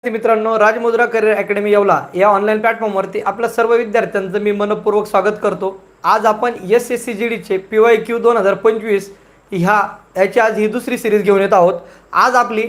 मित्रांनो, राजमुद्रा career academy Yeola या online प्लॅटफॉर्मवरती आपल्या सर्व विद्यार्थ्यांचं मी मनपूर्वक स्वागत करतो. आज आपण SSCGDचे PYQ 2025 याची आज ही दुसरी सिरीज घेऊन येत आहोत. आज आपली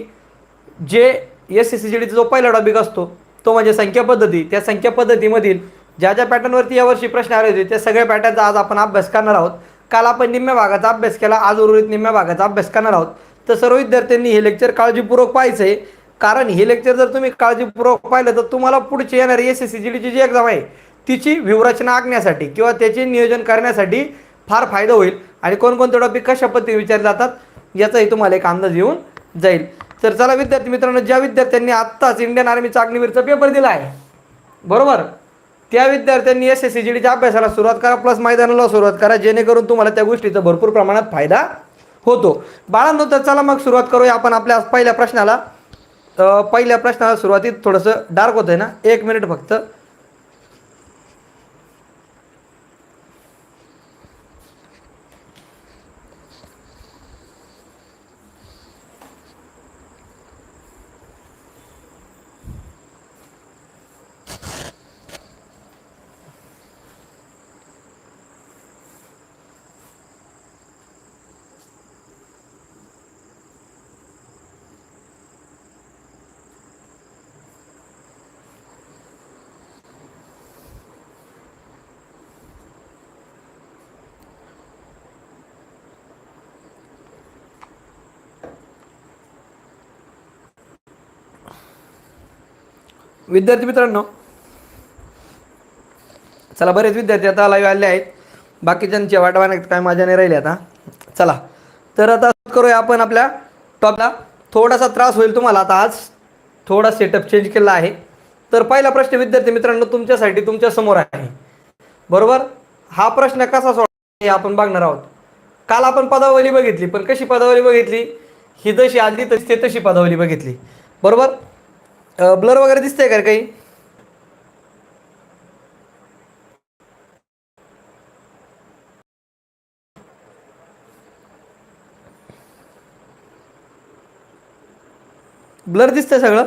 जे SSCGDचा जो पहिला टॉपिक असतो तो म्हणजे संख्या पद्धती. त्या संख्या पद्धतीमधील ज्या ज्या पॅटर्नवरती यावर्षी प्रश्न आले होते त्या सगळ्या पॅटर्नचा आज आपण अभ्यास करणार आहोत. काल आपण निम्म्या भागाचा अभ्यास केला, आज उर्वरित निम्म्या भागाचा अभ्यास करणार आहोत. तर सर्व विद्यार्थ्यांनी हे लेक्चर काळजीपूर्वक पाहायचं आहे, कारण हे लेक्चर जर तुम्ही काळजीपूर्वक पाहिलं तर तुम्हाला पुढची येणारी SSCGDची जी एक्झाम आहे तिची व्यूहरचना आखण्यासाठी किंवा त्याचे नियोजन करण्यासाठी फार फायदा होईल आणि कोणकोणते टॉपिक कशा पद्धतीने विचारले जातात याचाही तुम्हाला एक अंदाज येऊन जाईल. तर चला विद्यार्थी मित्रांनो, ज्या विद्यार्थ्यांनी आत्ताच इंडियन आर्मीचा अग्निवीरचा पेपर दिला आहे, बरोबर, त्या विद्यार्थ्यांनी SSCGDच्या अभ्यासाला सुरुवात करा, प्लस मैदानाला सुरुवात करा, जेणेकरून तुम्हाला त्या गोष्टीचा भरपूर प्रमाणात फायदा होतो. बाळांनो, तर चला मग सुरुवात करूया आपण आपल्या पहिल्या प्रश्नाला. पहिल्या प्रश्नाला सुरुवातीत थोडंसं डार्क होतंय ना, 1 मिनिट फक्त. विद्यार्थी मित्रांनो, चला, बरेच विद्यार्थी आता लाईव्ह आले आहेत, बाकीच्यांच्या वाटवाण्यात काय मजा नाही राहिली आता. चला, तर आता करूया आपण आपल्या टॉपला. थोडासा त्रास होईल तुम्हाला आता, आज थोडा सेटअप चेंज केला आहे. तर पहिला प्रश्न विद्यार्थी मित्रांनो तुमच्यासाठी तुमच्या समोर आहे, बरोबर. हा प्रश्न कसा सोडवायचा हे आपण बघणार आहोत. काल आपण पदावली बघितली, पण कशी पदावली बघितली, ही जशी आधी तशी पदावली बघितली, बरोबर. ब्लर वगैरे दिसतंय का काही? ब्लर दिसतंय सगळं?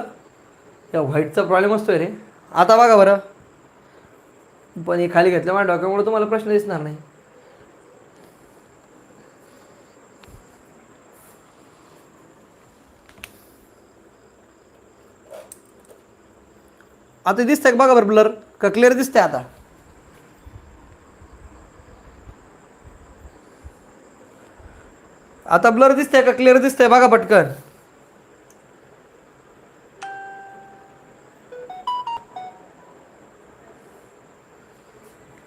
या व्हाईटचा प्रॉब्लेम असतोय रे. आता बघा बरं, पण हे खाली घेतलं माझ्या डोक्यामुळे तुम्हाला प्रश्न दिसणार नाही. आता दिसतंय का बघा बरं, ब्लर का क्लिअर दिसतंय? आता ब्लर दिसतंय का क्लिअर दिसतंय? बघा पटकन.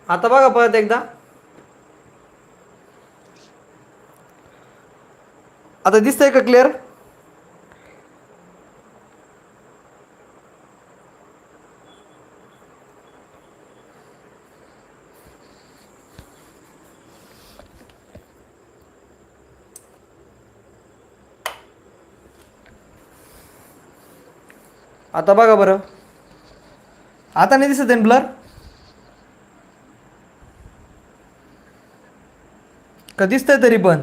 आता बघा परत एकदा. आता दिसतंय का क्लिअर? आता बघा बरं, आता नाही दिसत आहे ब्लर का दिसतंय तरी पण?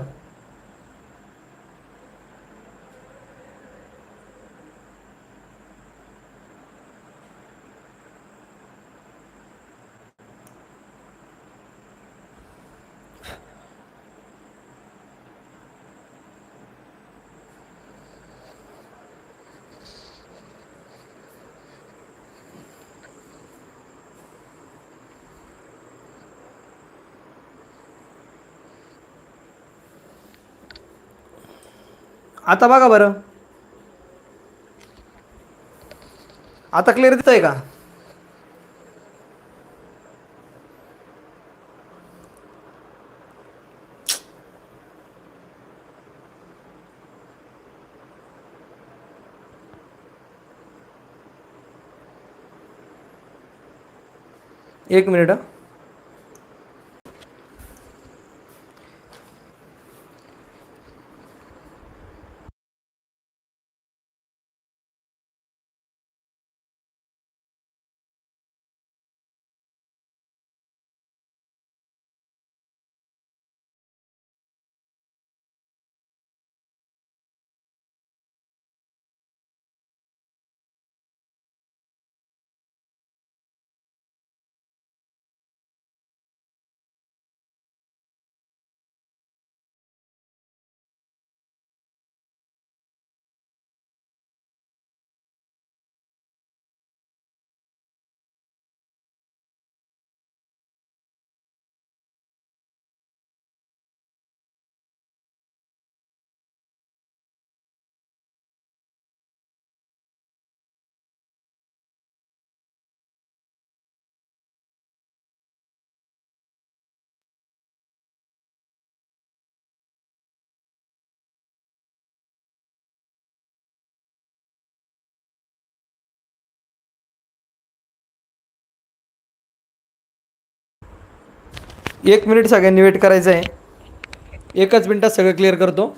आता बघा बरं, आता क्लिअर दिसतंय का? एक मिनिट. 1 मिनिट सगळ्यांनी वेट करायचं आहे. 1च मिनिटात सगळं क्लिअर करतो.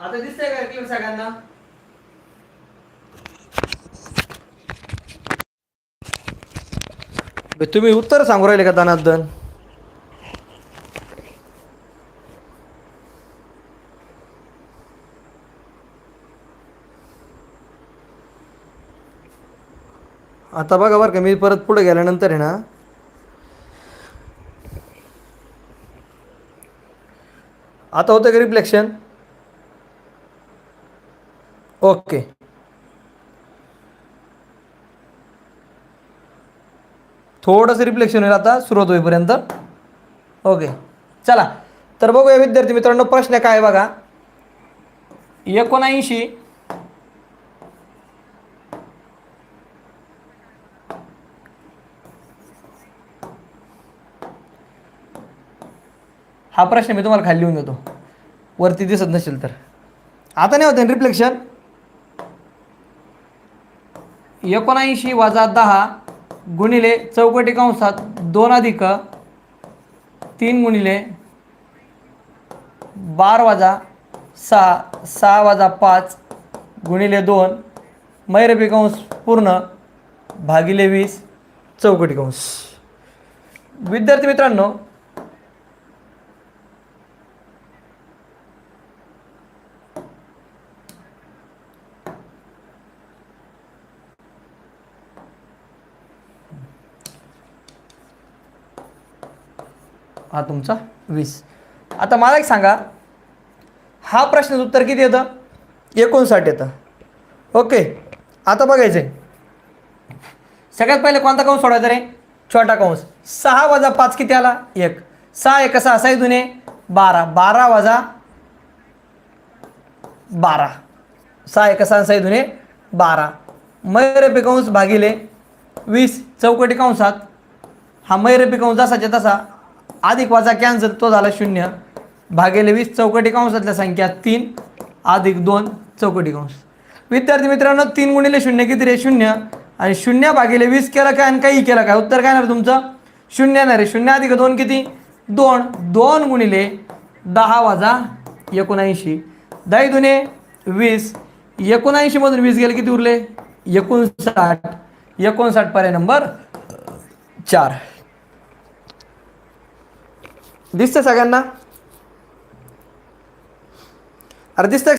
आता दिसतंय का क्लिअर सगळ्यांना? तुम्ही उत्तर सांगू राहिले का दनादन? आता बघा बरं का, मी परत पुढे गेल्यानंतर आहे ना, आता होतं का रिफ्लेक्शन? ओके. थोडंसं रिफ्लेक्शन होईल आता सुरुवात होईपर्यंत. ओके चला, तर बघूया विद्यार्थी मित्रांनो, प्रश्न काय आहे बघा. 79 हा प्रश्न मी तुम्हाला खाली लिहून देतो, वरती दिसत नसेल तर. आता नाही होते रिफ्लेक्शन. 79 वजा 10 गुणिले चौकटी कंसात 2 अधिक 3 गुणिले 12 वजा 6 6 वजा 5 गुणिले 2 मैरपी कंस पूर्ण भागिले 20 चौकटी कंस. विद्यार्थी मित्रांनो, हा तुमचा 20. आता मला एक सांगा, हा प्रश्नाचं उत्तर किती येतं? 59 येतं. ओके, आता बघायचं आहे सगळ्यात पहिले कोणता कंस सोडायचा रे? छोटा कंस. 6 वजा 5 किती आला? 1. 6 1 6 6 दुने 12. 12 वजा 12. 6 1 6 6 दुने 12. मैरपी कंस भागिले 20 चौकटी कंसात. हा मैरपी कंस जसाच्या तसा, अधिक वजा कॅन्सल, तो झाला 0 भागिले 20 चौकटी कंसातल्या संख्या 3 अधिक 2 चौकटी कंस. विद्यार्थी मित्रांनो, 3 गुणिले 0 किती रे? 0. आणि 0 भागिले 20 केलं काय आणि काही केलं काय? उत्तर काय येणार तुमचं? 0 येणार आहे. 0 अधिक 2 किती? 2. 2 गुणिले 10 वजा 79. 10 दुने 20. 79 मधून 20 गेले किती उरले? 59. 59 पर्याय नंबर 4. दिसतंय सगळ्यांना? अरे दिसतंय?